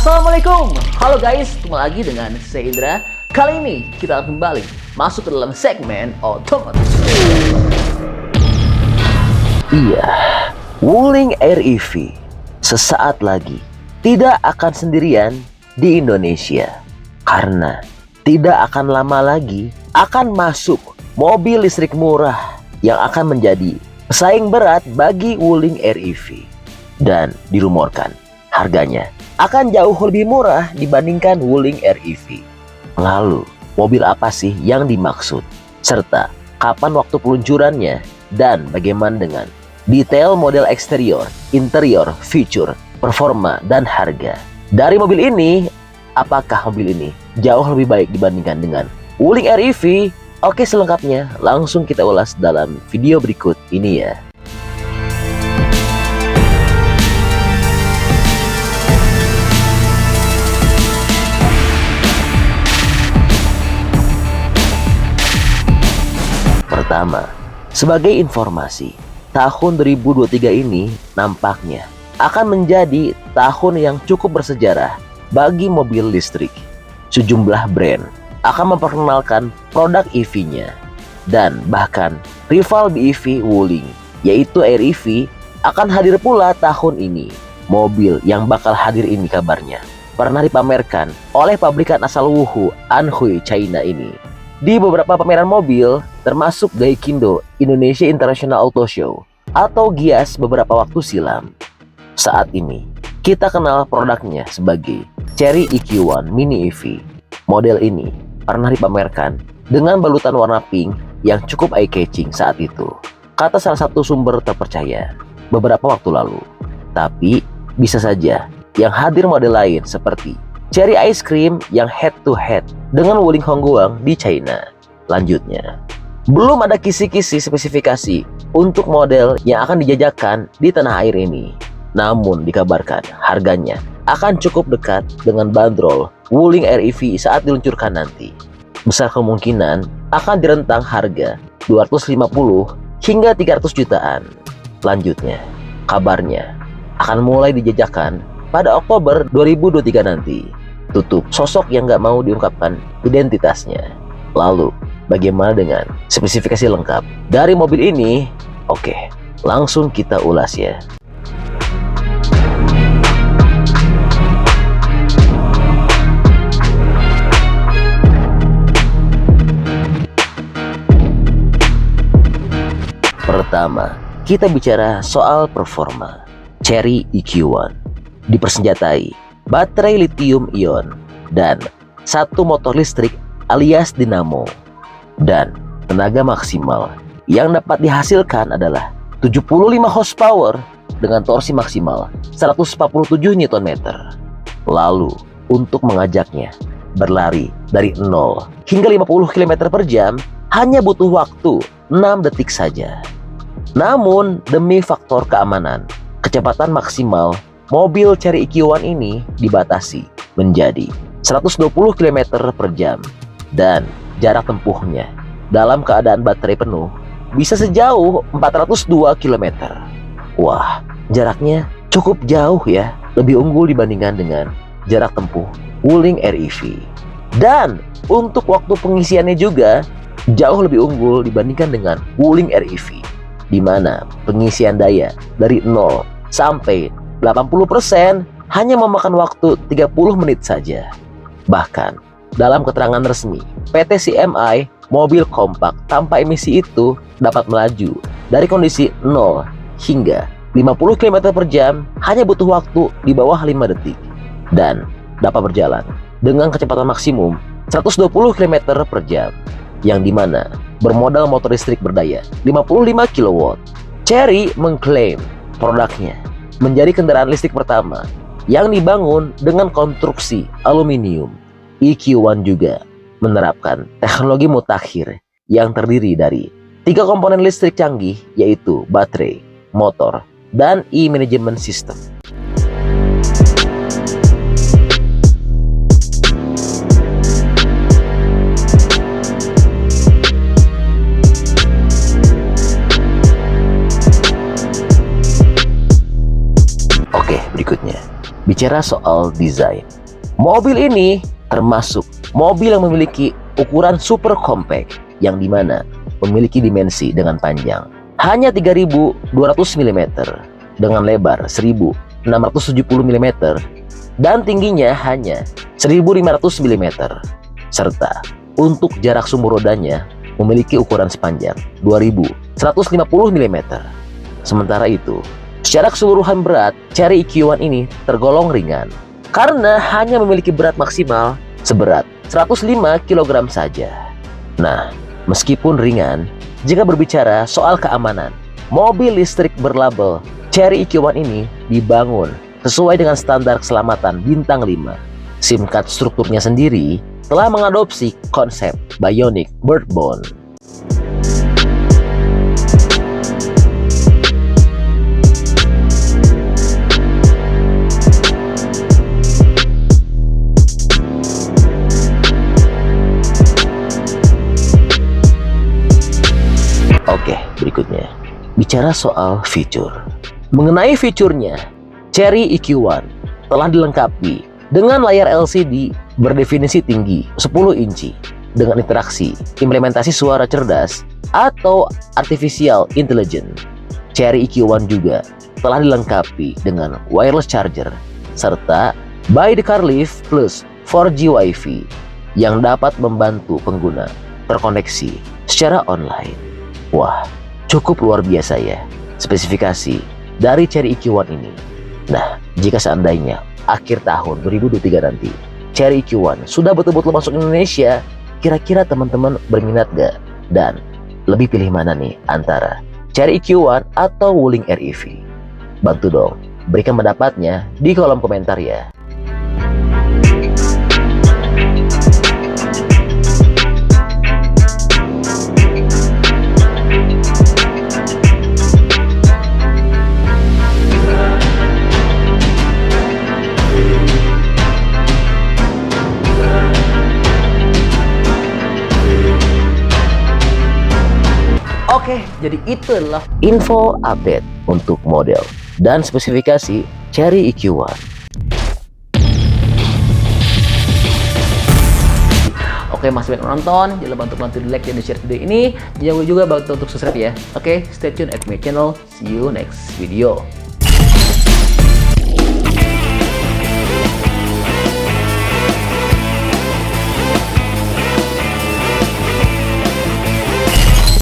Assalamualaikum, halo guys, kembali lagi dengan saya Indra. Kali ini kita akan kembali masuk ke dalam segmen otomotif. Iya, Wuling Air EV sesaat lagi tidak akan sendirian di Indonesia, karena tidak akan lama lagi akan masuk mobil listrik murah yang akan menjadi pesaing berat bagi Wuling Air EV, dan dirumorkan harganya akan jauh lebih murah dibandingkan Wuling Air EV. Lalu, mobil apa sih yang dimaksud? Serta kapan waktu peluncurannya? Dan bagaimana dengan detail model eksterior, interior, feature, performa, dan harga dari mobil ini? Apakah mobil ini jauh lebih baik dibandingkan dengan Wuling Air EV? Oke, selengkapnya langsung kita ulas dalam video berikut ini ya. Pertama, sebagai informasi, tahun 2023 ini nampaknya akan menjadi tahun yang cukup bersejarah bagi mobil listrik. Sejumlah brand akan memperkenalkan produk EV-nya, dan bahkan rival BEV Wuling, yaitu Air EV, akan hadir pula tahun ini. Mobil yang bakal hadir ini kabarnya pernah dipamerkan oleh pabrikan asal Wuhu, Anhui, China ini di beberapa pameran mobil, termasuk Gaikindo Indonesia International Auto Show atau GIAS beberapa waktu silam. Saat ini kita kenal produknya sebagai Chery EQ1 Mini EV. Model ini pernah dipamerkan dengan balutan warna pink yang cukup eye-catching saat itu, kata salah satu sumber terpercaya beberapa waktu lalu. Tapi bisa saja yang hadir model lain seperti Chery Ice Cream yang head-to-head dengan Wuling Hongguang di China. Lanjutnya, belum ada kisi-kisi spesifikasi untuk model yang akan dijajakan di tanah air ini. Namun dikabarkan harganya akan cukup dekat dengan bandrol Wuling Air EV saat diluncurkan nanti. Besar kemungkinan akan direntang harga 250 hingga 300 jutaan. Lanjutnya, kabarnya akan mulai dijajakan pada Oktober 2023 nanti. Tutup sosok yang nggak mau diungkapkan identitasnya. Lalu, bagaimana dengan spesifikasi lengkap dari mobil ini? Oke, langsung kita ulas ya. Pertama, kita bicara soal performa. Chery EQ1 dipersenjatai baterai lithium ion dan satu motor listrik alias dinamo, dan tenaga maksimal yang dapat dihasilkan adalah 75 horsepower dengan torsi maksimal 147 Nm. Lalu untuk mengajaknya berlari dari 0 hingga 50 km per jam hanya butuh waktu 6 detik saja. Namun demi faktor keamanan, kecepatan maksimal mobil Chery EQ1 ini dibatasi menjadi 120 km per jam, dan jarak tempuhnya dalam keadaan baterai penuh bisa sejauh 402 km. Wah, jaraknya cukup jauh ya, lebih unggul dibandingkan dengan jarak tempuh Wuling Air EV. Dan untuk waktu pengisiannya juga jauh lebih unggul dibandingkan dengan Wuling Air EV, di mana pengisian daya dari 0 sampai 80% hanya memakan waktu 30 menit saja. Bahkan dalam keterangan resmi PT CMI, mobil kompak tanpa emisi itu dapat melaju dari kondisi 0 hingga 50 km per jam hanya butuh waktu di bawah 5 detik, dan dapat berjalan dengan kecepatan maksimum 120 km per jam, yang dimana bermodal motor listrik berdaya 55 kW. Chery mengklaim produknya menjadi kendaraan listrik pertama yang dibangun dengan konstruksi aluminium. EQ1 juga menerapkan teknologi mutakhir yang terdiri dari 3 komponen listrik canggih, yaitu baterai, motor, dan e-management system. bicara soal desain. Mobil ini termasuk mobil yang memiliki ukuran super compact, yang dimana memiliki dimensi dengan panjang hanya 3.200 mm dengan lebar 1.670 mm dan tingginya hanya 1.500 mm, serta untuk jarak sumbu rodanya memiliki ukuran sepanjang 2.150 mm. Sementara itu, secara keseluruhan berat, Chery EQ1 ini tergolong ringan karena hanya memiliki berat maksimal seberat 105 kg saja. Nah, meskipun ringan, jika berbicara soal keamanan, mobil listrik berlabel Chery EQ1 ini dibangun sesuai dengan standar keselamatan bintang 5. SIM card strukturnya sendiri telah mengadopsi konsep Bionic Backbone. Oke, berikutnya bicara soal fitur. Mengenai fiturnya, Chery EQ1 telah dilengkapi dengan layar LCD berdefinisi tinggi 10 inci dengan interaksi implementasi suara cerdas atau artificial intelligence. Chery EQ1 juga telah dilengkapi dengan wireless charger serta By the Car Lift Plus 4G Wi-Fi yang dapat membantu pengguna terkoneksi secara online. Wah, cukup luar biasa ya spesifikasi dari Chery EQ1 ini. Nah, jika seandainya akhir tahun 2023 nanti Chery EQ1 sudah betul-betul masuk Indonesia, kira-kira teman-teman berminat gak? Dan lebih pilih mana nih antara Chery EQ1 atau Wuling REV? Bantu dong, berikan pendapatnya di kolom komentar ya. Oke, jadi itu adalah Info update untuk model dan spesifikasi Chery EQ1. Oke, masih banyak nonton. Jangan lupa untuk bantu di like dan di share video ini. Jangan lupa juga bantu untuk subscribe ya. Oke, stay tune at my channel. See you next video.